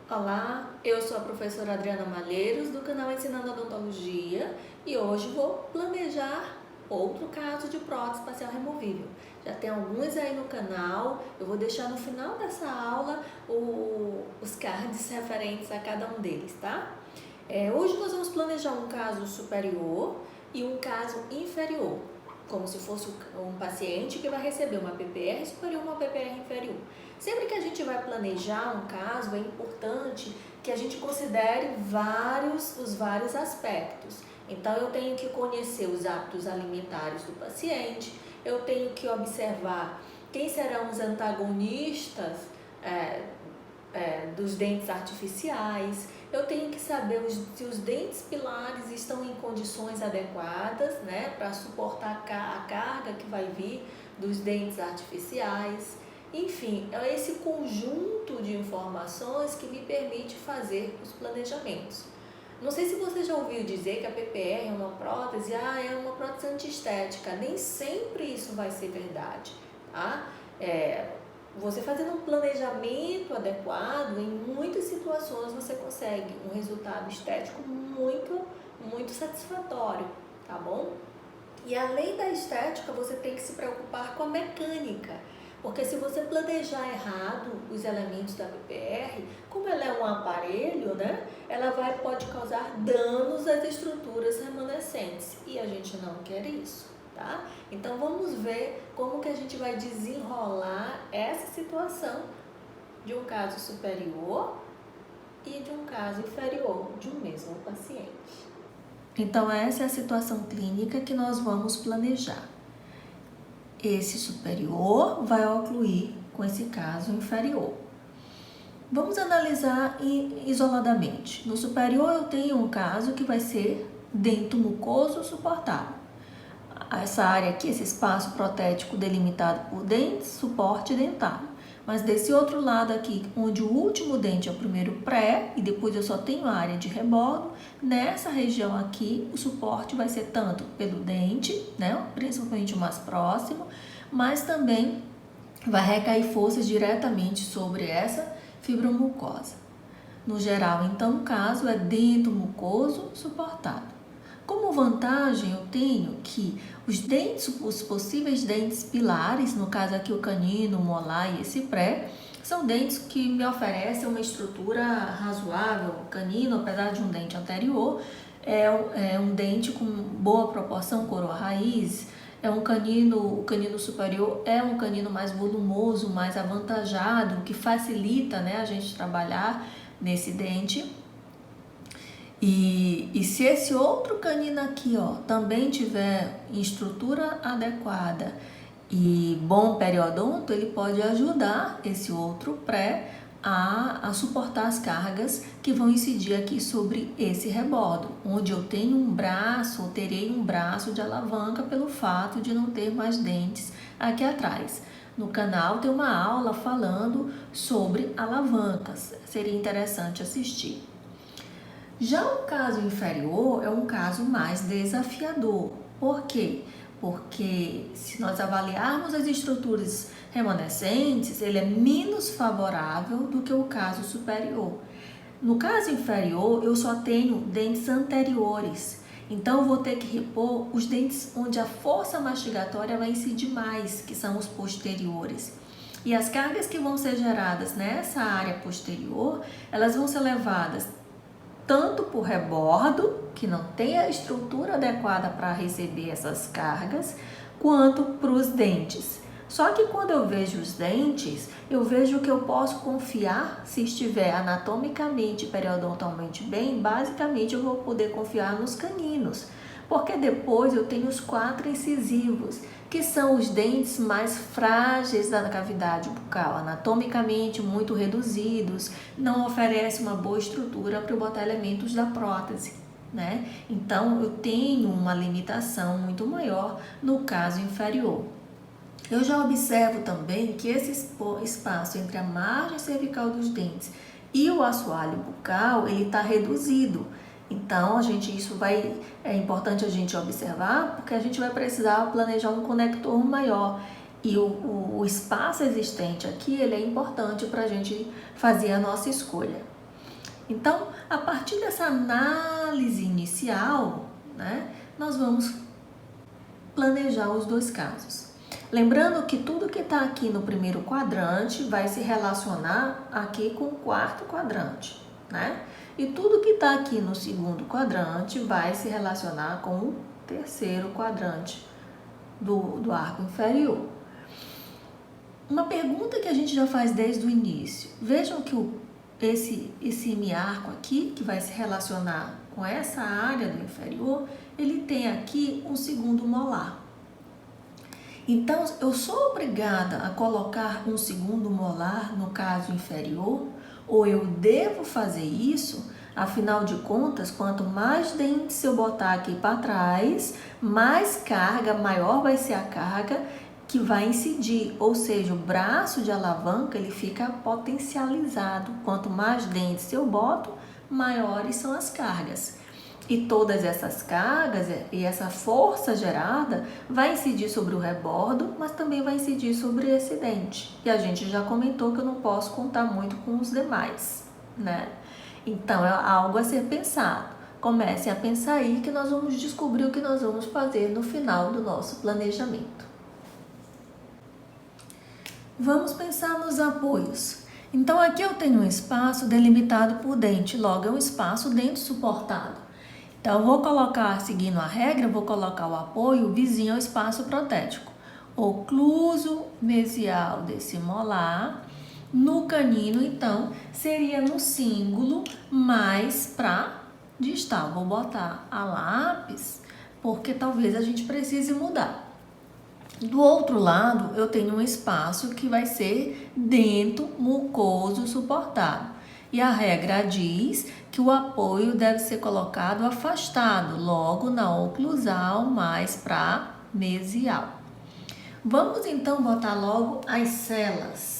Olá, eu sou a professora Adriana Malheiros do canal Ensinando Odontologia e hoje vou planejar outro caso de prótese facial removível. Já tem alguns aí no canal, eu vou deixar no final dessa aula os cards referentes a cada um deles, tá? Hoje nós vamos planejar um caso superior e um caso inferior, como se fosse um paciente que vai receber uma PPR superior e uma PPR inferior. Sempre que a gente vai planejar um caso, é importante que a gente considere os vários aspectos. Então, eu tenho que conhecer os hábitos alimentares do paciente, eu tenho que observar quem serão os antagonistas dos dentes artificiais, eu tenho que saber se os dentes pilares estão em condições adequadas, né, para suportar a carga que vai vir dos dentes artificiais. Enfim, é esse conjunto de informações que me permite fazer os planejamentos. Não sei se você já ouviu dizer que a PPR é uma prótese, é uma prótese antiestética. Nem sempre isso vai ser verdade, tá? Você fazendo um planejamento adequado, em muitas situações você consegue um resultado estético muito satisfatório, tá bom? E além da estética, você tem que se preocupar com a mecânica, porque se você planejar errado os elementos da PPR, como ela é um aparelho, né, ela pode causar danos às estruturas remanescentes e a gente não quer isso, tá? Então vamos ver como que a gente vai desenrolar essa situação de um caso superior e de um caso inferior de um mesmo paciente. Então essa é a situação clínica que nós vamos planejar. Esse superior vai ocluir com esse caso inferior. Vamos analisar isoladamente. No superior eu tenho um caso que vai ser dento mucoso suportável. Essa área aqui, esse espaço protético delimitado por dentes, suporte dentário. Mas desse outro lado aqui, onde o último dente é o primeiro pré e depois eu só tenho a área de rebordo, nessa região aqui o suporte vai ser tanto pelo dente, né, principalmente o mais próximo, mas também vai recair forças diretamente sobre essa fibromucosa. No geral, então, o caso é dento mucoso suportado. Como vantagem, eu tenho que os possíveis dentes pilares, no caso aqui o canino, o molar e esse pré, são dentes que me oferecem uma estrutura razoável. O canino, apesar de um dente anterior, é um dente com boa proporção coroa-raiz. O canino superior é um canino mais volumoso, mais avantajado, que facilita, né, a gente trabalhar nesse dente. E se esse outro canino aqui, também tiver estrutura adequada e bom periodonto, ele pode ajudar esse outro pré a suportar as cargas que vão incidir aqui sobre esse rebordo, onde eu tenho um braço, ou terei um braço de alavanca pelo fato de não ter mais dentes aqui atrás. No canal tem uma aula falando sobre alavancas, seria interessante assistir. Já o caso inferior é um caso mais desafiador. Por quê? Porque se nós avaliarmos as estruturas remanescentes, ele é menos favorável do que o caso superior. No caso inferior, eu só tenho dentes anteriores. Então, eu vou ter que repor os dentes onde a força mastigatória vai incidir mais, que são os posteriores. E as cargas que vão ser geradas nessa área posterior, elas vão ser levadas tanto por rebordo, que não tem a estrutura adequada para receber essas cargas, quanto para os dentes. Só que quando eu vejo os dentes, eu vejo que eu posso confiar, se estiver anatomicamente e periodontalmente bem, basicamente eu vou poder confiar nos caninos, porque depois eu tenho os 4 incisivos, que são os dentes mais frágeis da cavidade bucal, anatomicamente muito reduzidos, não oferece uma boa estrutura para eu botar elementos da prótese, né? Então, eu tenho uma limitação muito maior no caso inferior. Eu já observo também que esse espaço entre a margem cervical dos dentes e o assoalho bucal, ele está reduzido. Então, é importante a gente observar, porque a gente vai precisar planejar um conector maior. E o espaço existente aqui, ele é importante para a gente fazer a nossa escolha. Então, a partir dessa análise inicial, né, nós vamos planejar os dois casos. Lembrando que tudo que está aqui no primeiro quadrante vai se relacionar aqui com o quarto quadrante, né? E tudo que está aqui no segundo quadrante vai se relacionar com o terceiro quadrante do arco inferior. Uma pergunta que a gente já faz desde o início. Vejam que esse semiarco aqui, que vai se relacionar com essa área do inferior, ele tem aqui um segundo molar. Então, eu sou obrigada a colocar um segundo molar no caso inferior, ou eu devo fazer isso? Afinal de contas, quanto mais dentes eu botar aqui para trás, mais carga, maior vai ser a carga que vai incidir, ou seja, o braço de alavanca ele fica potencializado. Quanto mais dentes eu boto, maiores são as cargas. E todas essas cargas e essa força gerada vai incidir sobre o rebordo, mas também vai incidir sobre esse dente. E a gente já comentou que eu não posso contar muito com os demais, né? Então, é algo a ser pensado. Comecem a pensar aí que nós vamos descobrir o que nós vamos fazer no final do nosso planejamento. Vamos pensar nos apoios. Então, aqui eu tenho um espaço delimitado por dente, logo é um espaço dente suportado. Então, eu vou colocar, seguindo a regra, vou colocar o apoio vizinho ao espaço protético. Ocluso mesial desse molar. No canino, então, seria no cíngulo mais para distal. Vou botar a lápis, porque talvez a gente precise mudar. Do outro lado, eu tenho um espaço que vai ser dento mucoso suportado. E a regra diz que o apoio deve ser colocado afastado, logo na oclusal mais para mesial. Vamos então botar logo as celas.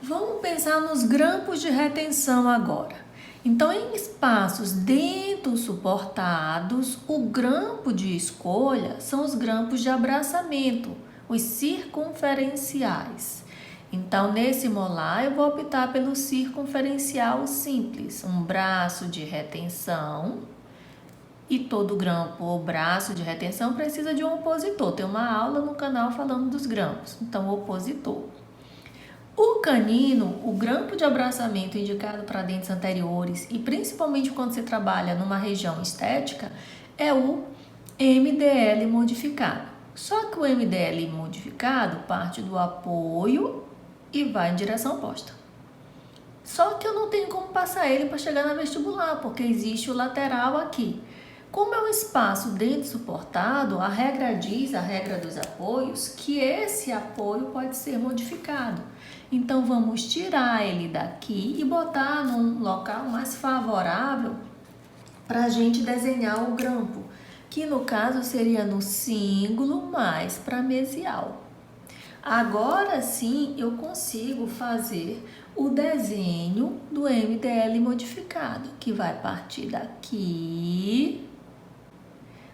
Vamos pensar nos grampos de retenção agora. Então, em espaços dentro suportados, o grampo de escolha são os grampos de abraçamento, os circunferenciais. Então, nesse molar, eu vou optar pelo circunferencial simples, um braço de retenção. E todo grampo ou braço de retenção precisa de um opositor. Tem uma aula no canal falando dos grampos. Então, opositor. O canino, o grampo de abraçamento indicado para dentes anteriores e principalmente quando você trabalha numa região estética, é o MDL modificado. Só que o MDL modificado parte do apoio e vai em direção oposta. Só que eu não tenho como passar ele para chegar na vestibular, porque existe o lateral aqui. Como é um espaço dente suportado, a regra diz, a regra dos apoios, que esse apoio pode ser modificado. Então, vamos tirar ele daqui e botar num local mais favorável para a gente desenhar o grampo, que no caso seria no cíngulo mais para mesial. Agora sim, eu consigo fazer o desenho do MDL modificado, que vai partir daqui,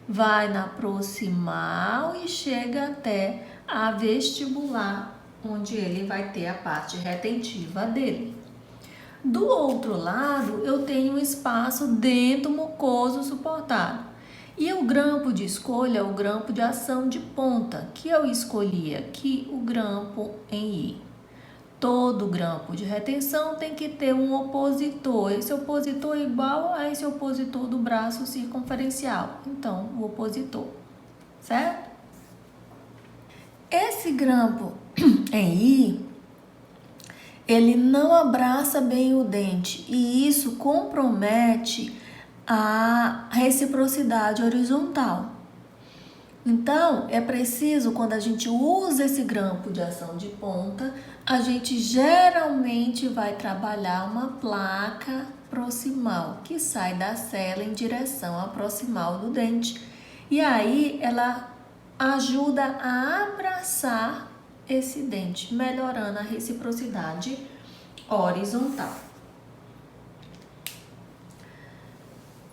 vai na proximal e chega até a vestibular, onde ele vai ter a parte retentiva dele. Do outro lado, eu tenho um espaço dentro mucoso suportado. E o grampo de escolha é o grampo de ação de ponta, que eu escolhi aqui o grampo em I. Todo grampo de retenção tem que ter um opositor. Esse opositor é igual a esse opositor do braço circunferencial. Então, o opositor, certo? Esse grampo em I, ele não abraça bem o dente e isso compromete a reciprocidade horizontal. Então, é preciso, quando a gente usa esse grampo de ação de ponta, a gente geralmente vai trabalhar uma placa proximal, que sai da cela em direção à proximal do dente. E aí, ela ajuda a abraçar esse dente, melhorando a reciprocidade horizontal.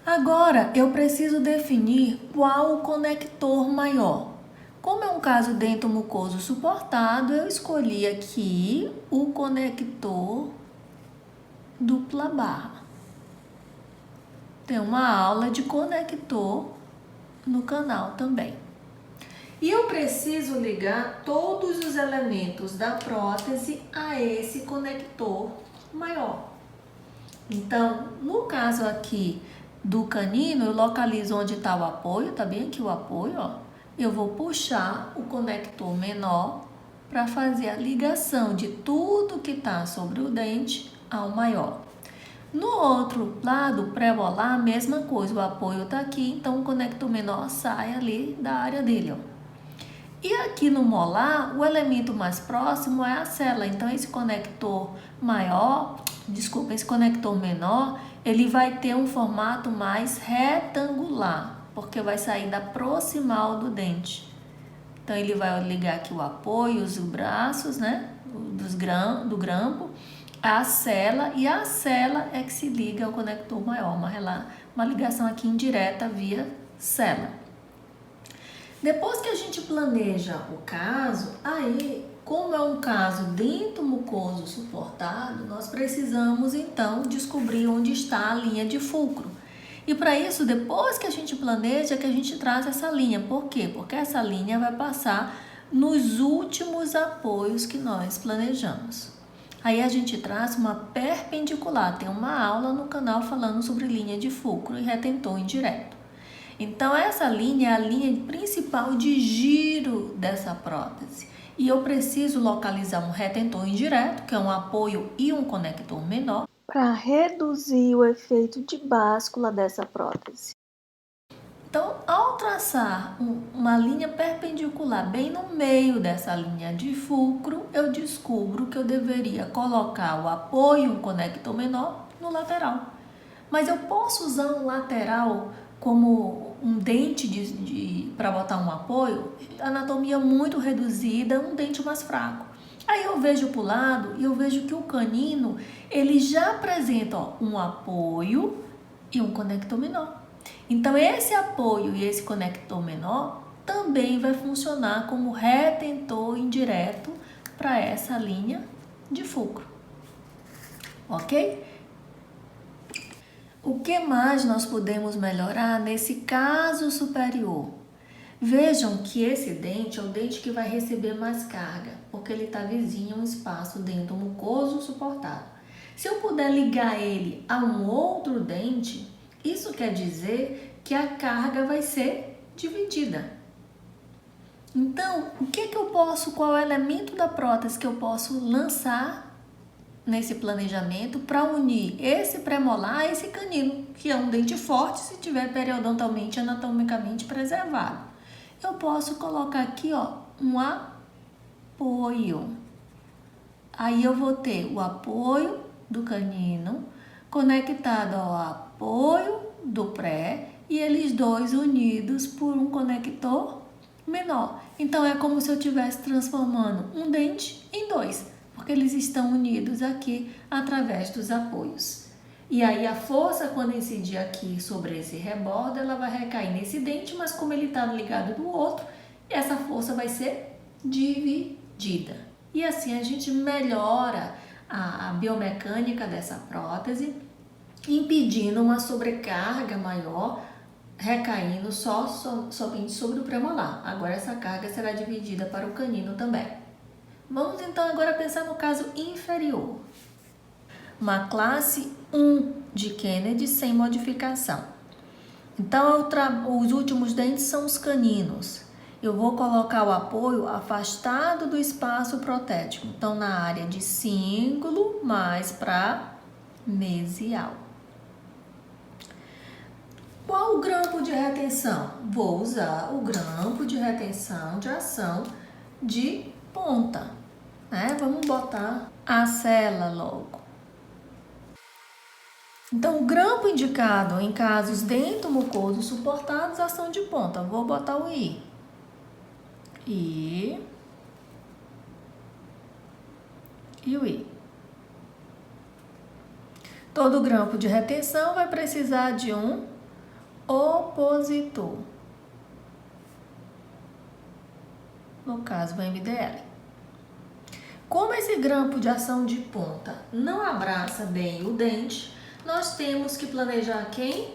Agora, eu preciso definir qual o conector maior. Como é um caso dento mucoso suportado, eu escolhi aqui o conector dupla barra. Tem uma aula de conector no canal também. E eu preciso ligar todos os elementos da prótese a esse conector maior. Então, no caso aqui do canino, eu localizo onde está o apoio, tá bem aqui o apoio, ó. Eu vou puxar o conector menor para fazer a ligação de tudo que está sobre o dente ao maior. No outro lado, pré-molar, a mesma coisa, o apoio está aqui, então o conector menor sai ali da área dele, ó. E aqui no molar, o elemento mais próximo é a célula, então esse conector esse conector menor, ele vai ter um formato mais retangular, porque vai sair da proximal do dente. Então ele vai ligar aqui o apoio, os braços, né, do grampo, a célula, e a célula é que se liga ao conector maior, uma ligação aqui indireta via célula. Depois que a gente planeja o caso, aí, como é um caso dento mucoso suportado, nós precisamos então descobrir onde está a linha de fulcro. E para isso, depois que a gente planeja, que a gente traz essa linha. Por quê? Porque essa linha vai passar nos últimos apoios que nós planejamos. Aí a gente traz uma perpendicular. Tem uma aula no canal falando sobre linha de fulcro e retentor indireto. Então, essa linha é a linha principal de giro dessa prótese. E eu preciso localizar um retentor indireto, que é um apoio e um conector menor, para reduzir o efeito de báscula dessa prótese. Então, ao traçar uma linha perpendicular bem no meio dessa linha de fulcro, eu descubro que eu deveria colocar o apoio e um conector menor no lateral. Mas eu posso usar um lateral como um dente para botar um apoio, anatomia muito reduzida, um dente mais fraco. Aí eu vejo para o lado e eu vejo que o canino, ele já apresenta um apoio e um conector menor. Então esse apoio e esse conector menor também vai funcionar como retentor indireto para essa linha de fulcro. Ok? O que mais nós podemos melhorar nesse caso superior? Vejam que esse dente é o dente que vai receber mais carga, porque ele está vizinho a um espaço dento mucoso suportado. Se eu puder ligar ele a um outro dente, isso quer dizer que a carga vai ser dividida. Então, qual é o elemento da prótese que eu posso lançar nesse planejamento para unir esse premolar a esse canino, que é um dente forte se tiver periodontalmente anatomicamente preservado. Eu posso colocar aqui, ó, um apoio. Aí eu vou ter o apoio do canino conectado ao apoio do pré e eles dois unidos por um conector menor. Então é como se eu estivesse transformando um dente em dois, porque eles estão unidos aqui através dos apoios. E aí a força, quando incidir aqui sobre esse rebordo, ela vai recair nesse dente, mas como ele está ligado do outro, essa força vai ser dividida. E assim a gente melhora a biomecânica dessa prótese, impedindo uma sobrecarga maior, recaindo somente sobre o premolar. Agora essa carga será dividida para o canino também. Vamos então agora pensar no caso inferior. Uma classe 1 de Kennedy sem modificação. Então, os últimos dentes são os caninos. Eu vou colocar o apoio afastado do espaço protético. Então, na área de cíngulo mais para mesial. Qual o grampo de retenção? Vou usar o grampo de retenção de ação de ponta, né? Vamos botar a célula logo. Então, o grampo indicado em casos dento mucoso suportados, ação de ponta. Vou botar o I. E o I. Todo grampo de retenção vai precisar de um opositor. no caso o MDL. Como esse grampo de ação de ponta não abraça bem o dente, nós temos que planejar quem?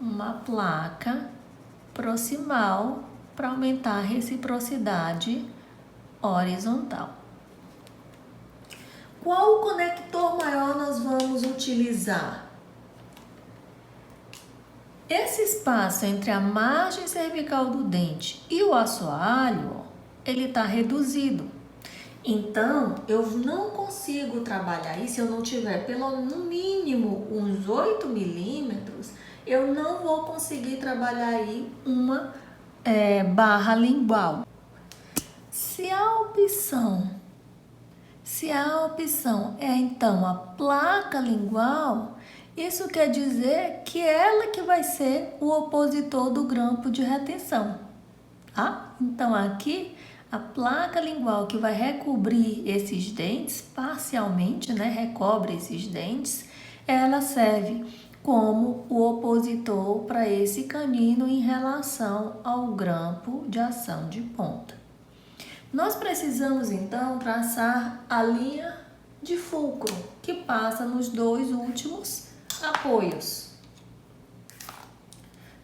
Uma placa proximal para aumentar a reciprocidade horizontal. Qual conector maior nós vamos utilizar? Esse espaço entre a margem cervical do dente e o assoalho, ele está reduzido. Então, eu não consigo trabalhar isso se eu não tiver no mínimo uns 8 milímetros, eu não vou conseguir trabalhar aí uma barra lingual. Se a opção é então a placa lingual, isso quer dizer que ela que vai ser o opositor do grampo de retenção, tá? Então aqui a placa lingual que vai recobrir esses dentes parcialmente, né? Recobre esses dentes, ela serve como o opositor para esse canino em relação ao grampo de ação de ponta. Nós precisamos então traçar a linha de fulcro que passa nos dois últimos apoios.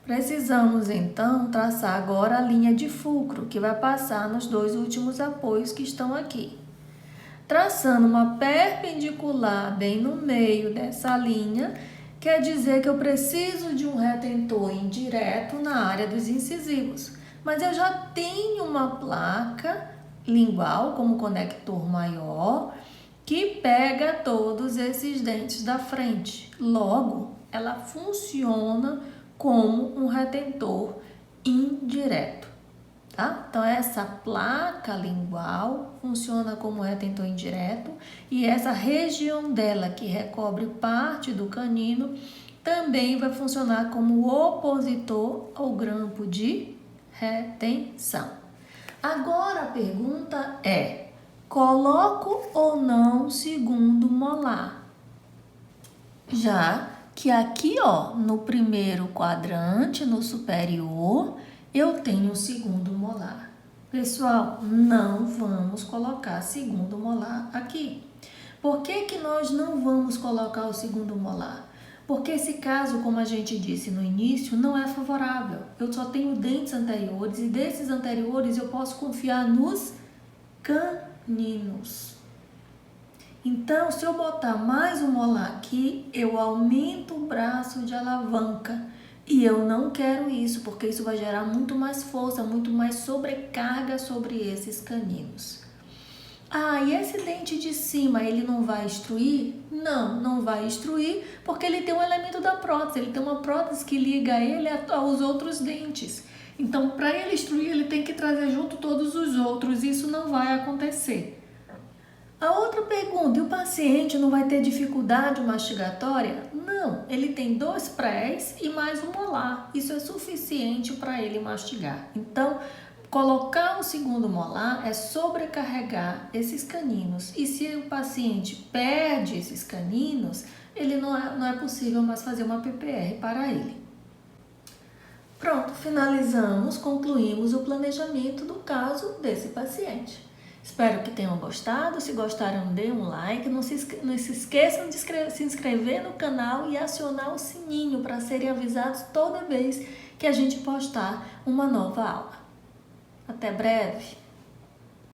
Precisamos então traçar agora a linha de fulcro que vai passar nos dois últimos apoios que estão aqui. Traçando uma perpendicular bem no meio dessa linha, quer dizer que eu preciso de um retentor indireto na área dos incisivos. Mas eu já tenho uma placa lingual como conector maior que pega todos esses dentes da frente. Logo, ela funciona como um retentor indireto, tá? Então, essa placa lingual funciona como retentor indireto e essa região dela que recobre parte do canino também vai funcionar como opositor ao grampo de retenção. Agora a pergunta é: coloco ou não segundo molar? Já que aqui, ó, no primeiro quadrante, no superior, eu tenho o segundo molar. Pessoal, não vamos colocar segundo molar aqui. Por que que nós não vamos colocar o segundo molar? Porque esse caso, como a gente disse no início, não é favorável. Eu só tenho dentes anteriores e desses anteriores eu posso confiar nos caninos. Então, se eu botar mais um molar aqui, eu aumento o braço de alavanca. E eu não quero isso, porque isso vai gerar muito mais força, muito mais sobrecarga sobre esses caninos. Ah, e esse dente de cima, ele não vai extruir? Não, não vai extruir, porque ele tem um elemento da prótese. Ele tem uma prótese que liga ele aos outros dentes. Então, para ele extruir, ele tem que trazer junto todos os outros. Isso não vai acontecer. A outra pergunta, e o paciente não vai ter dificuldade mastigatória? Não, ele tem 2 prés e mais um molar. Isso é suficiente para ele mastigar. Então, colocar um segundo molar é sobrecarregar esses caninos. E se o paciente perde esses caninos, ele não é possível mais fazer uma PPR para ele. Pronto, finalizamos, concluímos o planejamento do caso desse paciente. Espero que tenham gostado. Se gostaram, dê um like. Não se esqueçam de se inscrever no canal e acionar o sininho para serem avisados toda vez que a gente postar uma nova aula. Até breve!